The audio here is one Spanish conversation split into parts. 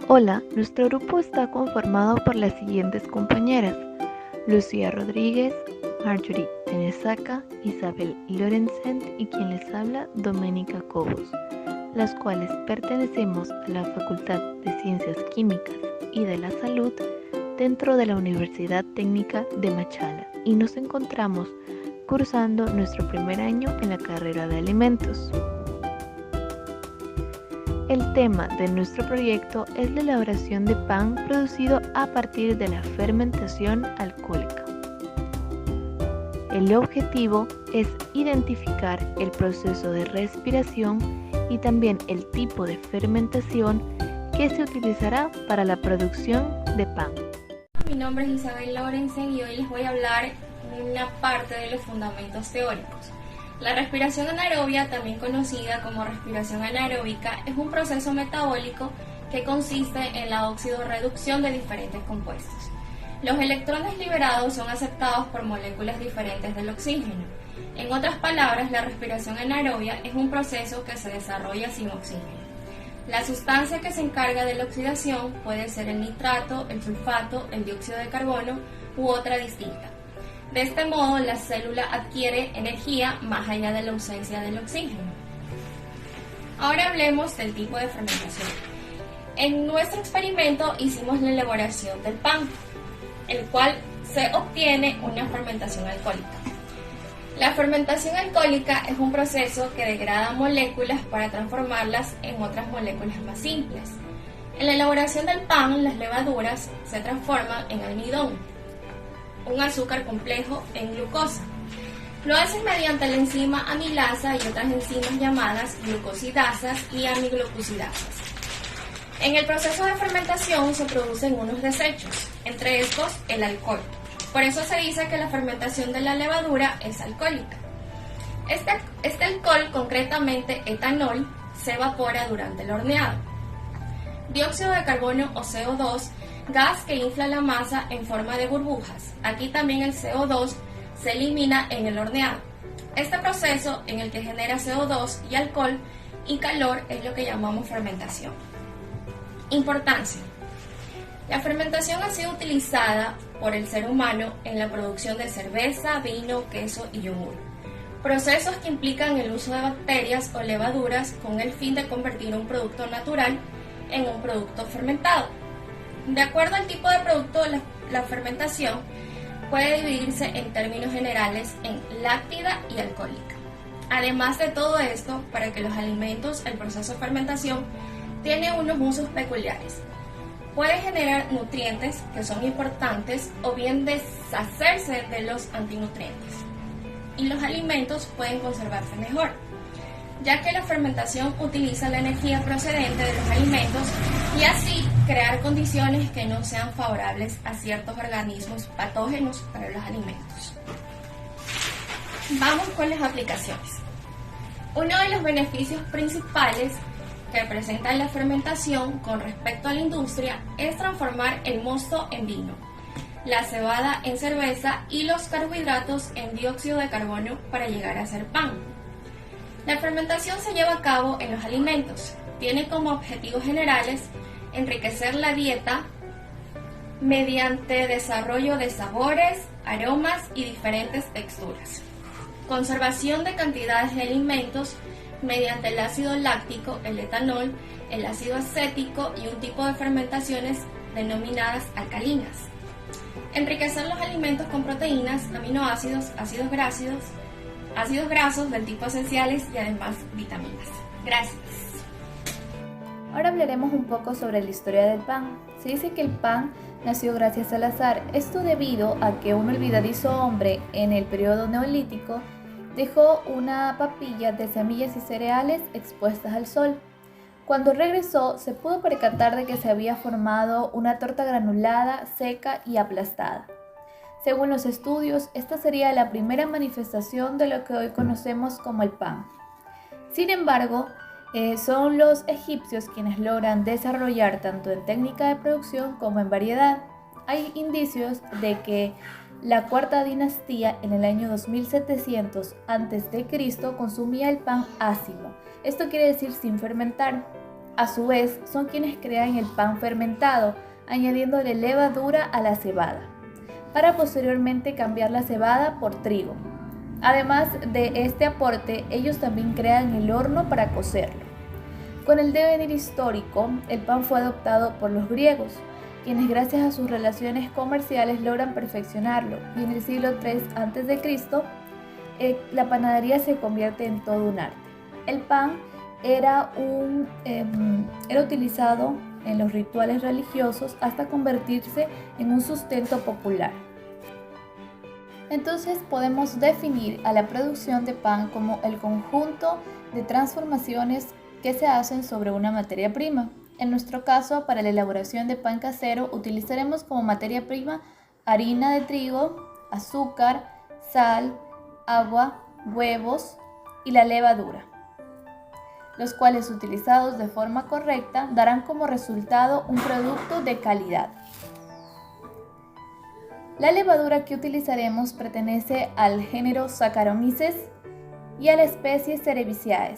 Hola, nuestro grupo está conformado por las siguientes compañeras: Lucía Rodríguez, Marjorie Tenesaca, Isabel Lorenzen y quien les habla, Doménica Cobos, las cuales pertenecemos a la Facultad de Ciencias Químicas y de la Salud dentro de la Universidad Técnica de Machala y nos encontramos cursando nuestro primer año en la carrera de alimentos. El tema de nuestro proyecto es la elaboración de pan producido a partir de la fermentación alcohólica. El objetivo es identificar el proceso de respiración y también el tipo de fermentación que se utilizará para la producción de pan. Mi nombre es Isabel Lorenzen y hoy les voy a hablar una parte de los fundamentos teóricos. La respiración anaerobia, también conocida como respiración anaeróbica, es un proceso metabólico que consiste en la oxidorreducción de diferentes compuestos. Los electrones liberados son aceptados por moléculas diferentes del oxígeno. En otras palabras, la respiración anaerobia es un proceso que se desarrolla sin oxígeno. La sustancia que se encarga de la oxidación puede ser el nitrato, el sulfato, el dióxido de carbono u otra distinta. De este modo, la célula adquiere energía más allá de la ausencia del oxígeno. Ahora hablemos del tipo de fermentación. En nuestro experimento hicimos la elaboración del pan, el cual se obtiene una fermentación alcohólica. La fermentación alcohólica es un proceso que degrada moléculas para transformarlas en otras moléculas más simples. En la elaboración del pan, las levaduras se transforman en almidón, un azúcar complejo, en glucosa. Lo hacen mediante la enzima amilasa y otras enzimas llamadas glucosidasas y amiglucosidasas. En el proceso de fermentación se producen unos desechos, entre estos el alcohol. Por eso se dice que la fermentación de la levadura es alcohólica. Este alcohol, concretamente etanol, se evapora durante el horneado. Dióxido de carbono o CO2, gas que infla la masa en forma de burbujas. Aquí también el CO2 se elimina en el horneado. Este proceso, en el que genera CO2 y alcohol y calor, es lo que llamamos fermentación. Importancia. La fermentación ha sido utilizada por el ser humano en la producción de cerveza, vino, queso y yogur. Procesos que implican el uso de bacterias o levaduras con el fin de convertir un producto natural en un producto fermentado. De acuerdo al tipo de producto, la fermentación puede dividirse en términos generales en láctida y alcohólica. Además de todo esto, para que los alimentos, el proceso de fermentación tiene unos usos peculiares. Puede generar nutrientes que son importantes o bien deshacerse de los antinutrientes. Y los alimentos pueden conservarse mejor, ya que la fermentación utiliza la energía procedente de los alimentos y así crear condiciones que no sean favorables a ciertos organismos patógenos para los alimentos. Vamos con las aplicaciones. Uno de los beneficios principales que presenta la fermentación con respecto a la industria es transformar el mosto en vino, la cebada en cerveza y los carbohidratos en dióxido de carbono para llegar a ser pan. La fermentación se lleva a cabo en los alimentos. Tiene como objetivos generales enriquecer la dieta mediante desarrollo de sabores, aromas y diferentes texturas. Conservación de cantidades de alimentos mediante el ácido láctico, el etanol, el ácido acético y un tipo de fermentaciones denominadas alcalinas. Enriquecer los alimentos con proteínas, aminoácidos, ácidos grasos del tipo esenciales y además vitaminas. Gracias. Ahora hablaremos un poco sobre la historia del pan. Se dice que el pan nació gracias al azar, esto debido a que un olvidadizo hombre en el periodo neolítico dejó una papilla de semillas y cereales expuestas al sol. Cuando regresó, se pudo percatar de que se había formado una torta granulada, seca y aplastada. Según los estudios, esta sería la primera manifestación de lo que hoy conocemos como el pan. Sin embargo, son los egipcios quienes logran desarrollar tanto en técnica de producción como en variedad. Hay indicios de que la cuarta dinastía en el año 2700 a.C. consumía el pan ácimo. Esto quiere decir sin fermentar. A su vez, son quienes crean el pan fermentado, añadiéndole levadura a la cebada, para posteriormente cambiar la cebada por trigo. Además de este aporte, ellos también crean el horno para cocerlo. Con el devenir histórico, el pan fue adoptado por los griegos, quienes gracias a sus relaciones comerciales logran perfeccionarlo, y en el siglo III a.C. La panadería se convierte en todo un arte. El pan era utilizado en los rituales religiosos hasta convertirse en un sustento popular. Entonces podemos definir a la producción de pan como el conjunto de transformaciones que se hacen sobre una materia prima. En nuestro caso, para la elaboración de pan casero, utilizaremos como materia prima harina de trigo, azúcar, sal, agua, huevos y la levadura, los cuales utilizados de forma correcta darán como resultado un producto de calidad. La levadura que utilizaremos pertenece al género Saccharomyces y a la especie Cerevisiae.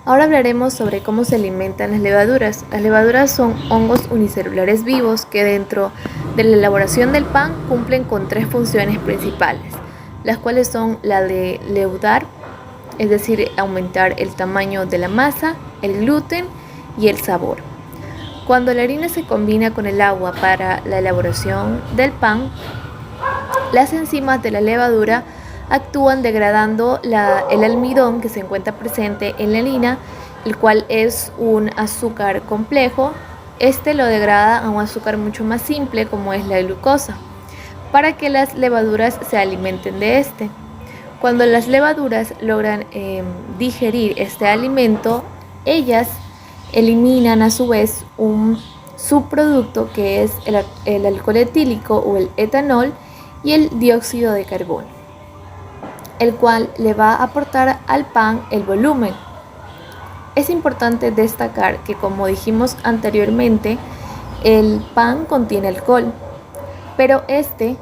Ahora hablaremos sobre cómo se alimentan las levaduras. Las levaduras son hongos unicelulares vivos que dentro de la elaboración del pan cumplen con 3 funciones principales, las cuales son la de leudar, es decir, aumentar el tamaño de la masa, el gluten y el sabor. Cuando la harina se combina con el agua para la elaboración del pan, las enzimas de la levadura actúan degradando el almidón que se encuentra presente en la harina, el cual es un azúcar complejo. Este lo degrada a un azúcar mucho más simple, como es la glucosa, para que las levaduras se alimenten de este. Cuando las levaduras logran digerir este alimento, ellas eliminan a su vez un subproducto que es el alcohol etílico o el etanol y el dióxido de carbono, el cual le va a aportar al pan el volumen. Es importante destacar que, como dijimos anteriormente, el pan contiene alcohol, pero este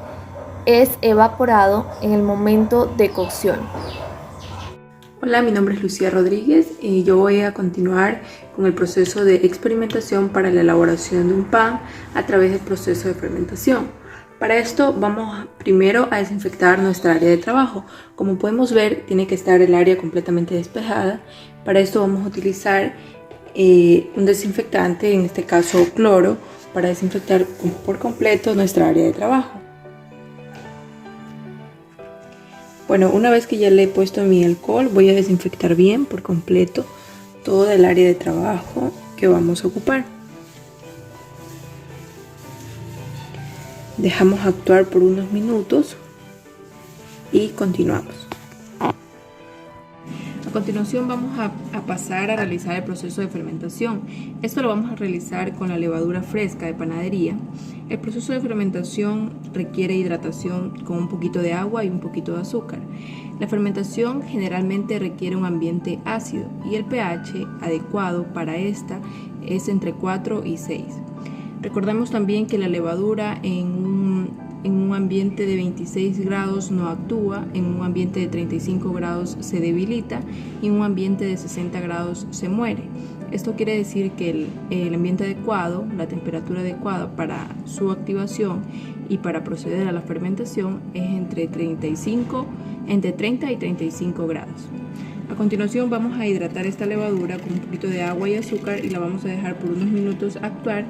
es evaporado en el momento de cocción. Hola, mi nombre es Lucía Rodríguez y yo voy a continuar con el proceso de experimentación para la elaboración de un pan a través del proceso de fermentación. Para esto vamos primero a desinfectar nuestra área de trabajo. Como podemos ver, tiene que estar el área completamente despejada. Para esto vamos a utilizar un desinfectante, en este caso cloro, para desinfectar por completo nuestra área de trabajo. Bueno, una vez que ya le he puesto mi alcohol, voy a desinfectar bien por completo toda el área de trabajo que vamos a ocupar. Dejamos actuar por unos minutos y continuamos. A continuación vamos a pasar a realizar el proceso de fermentación. Esto lo vamos a realizar con la levadura fresca de panadería. El proceso de fermentación requiere hidratación con un poquito de agua y un poquito de azúcar. La fermentación generalmente requiere un ambiente ácido y el pH adecuado para esta es entre 4 y 6. Recordemos también que la levadura en un ambiente de 26 grados no actúa, en un ambiente de 35 grados se debilita y en un ambiente de 60 grados se muere. Esto quiere decir que el ambiente adecuado, la temperatura adecuada para su activación y para proceder a la fermentación es entre 30 y 35 grados. A continuación vamos a hidratar esta levadura con un poquito de agua y azúcar y la vamos a dejar por unos minutos actuar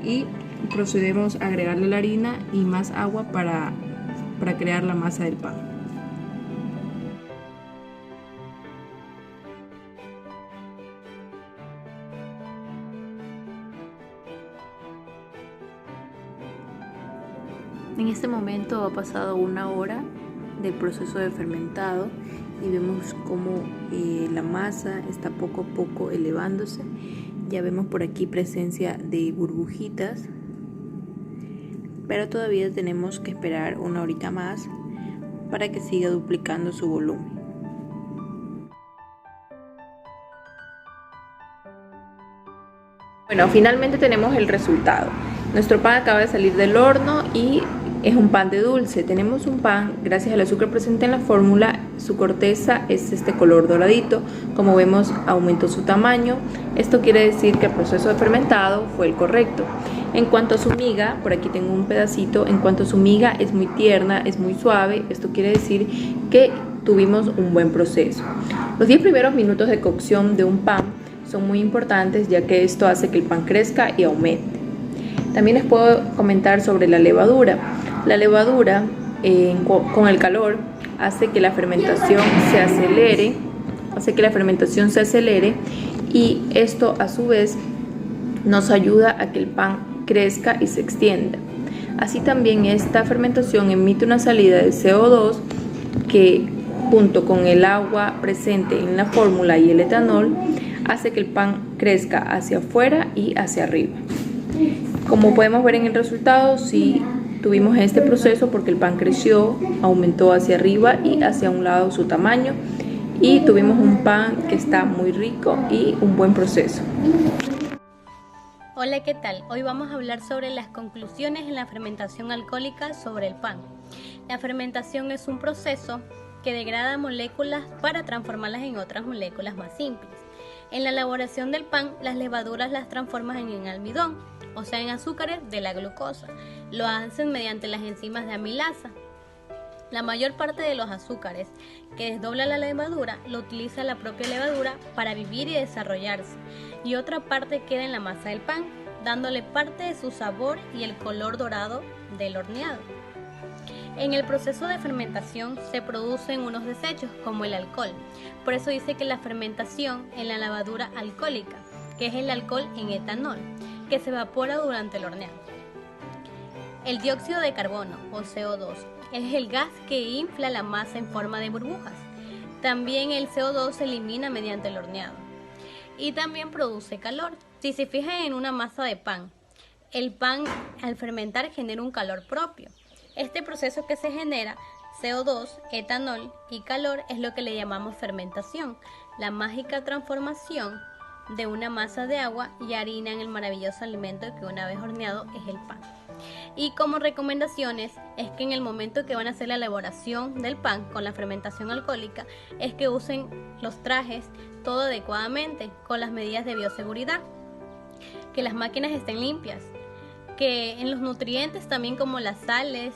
y procedemos a agregarle la harina y más agua para crear la masa del pan. En este momento ha pasado 1 hora del proceso de fermentado y vemos cómo la masa está poco a poco elevándose. Ya vemos por aquí presencia de burbujitas, pero todavía tenemos que esperar 1 horita más para que siga duplicando su volumen. Bueno, finalmente tenemos el resultado. Nuestro pan acaba de salir del horno y es un pan de dulce. Tenemos un pan, gracias al azúcar presente en la fórmula, su corteza es este color doradito. Como vemos, aumentó su tamaño. Esto quiere decir que el proceso de fermentado fue el correcto. En cuanto a su miga, por aquí tengo un pedacito, en cuanto a su miga es muy tierna, es muy suave. Esto quiere decir que tuvimos un buen proceso. Los 10 primeros minutos de cocción de un pan son muy importantes, ya que esto hace que el pan crezca y aumente. También les puedo comentar sobre la levadura. La levadura con el calor hace que la fermentación se acelere, y esto a su vez nos ayuda a que el pan crezca y se extienda. Así también esta fermentación emite una salida de CO2 que, junto con el agua presente en la fórmula y el etanol, hace que el pan crezca hacia afuera y hacia arriba. Como podemos ver en el resultado, sí tuvimos este proceso porque el pan creció, aumentó hacia arriba y hacia un lado su tamaño, y tuvimos un pan que está muy rico y un buen proceso. Hola, ¿qué tal? Hoy vamos a hablar sobre las conclusiones en la fermentación alcohólica sobre el pan. La fermentación es un proceso que degrada moléculas para transformarlas en otras moléculas más simples. En la elaboración del pan, las levaduras las transforman en almidón, o sea, en azúcares de la glucosa. Lo hacen mediante las enzimas de amilasa. La mayor parte de los azúcares que desdobla la levadura lo utiliza la propia levadura para vivir y desarrollarse, y otra parte queda en la masa del pan, dándole parte de su sabor y el color dorado del horneado. En el proceso de fermentación se producen unos desechos como el alcohol. Por eso dice que la fermentación en la levadura alcohólica, que es el alcohol en etanol, que se evapora durante el horneado. El dióxido de carbono, o CO2, es el gas que infla la masa en forma de burbujas. También el CO2 se elimina mediante el horneado. Y también produce calor. Si se fijan en una masa de pan, el pan al fermentar genera un calor propio. Este proceso que se genera, CO2, etanol y calor, es lo que le llamamos fermentación, la mágica transformación de una masa de agua y harina en el maravilloso alimento que una vez horneado es el pan. Y como recomendaciones es que en el momento que van a hacer la elaboración del pan con la fermentación alcohólica, es que usen los trajes todo adecuadamente con las medidas de bioseguridad, que las máquinas estén limpias, que en los nutrientes también como las sales,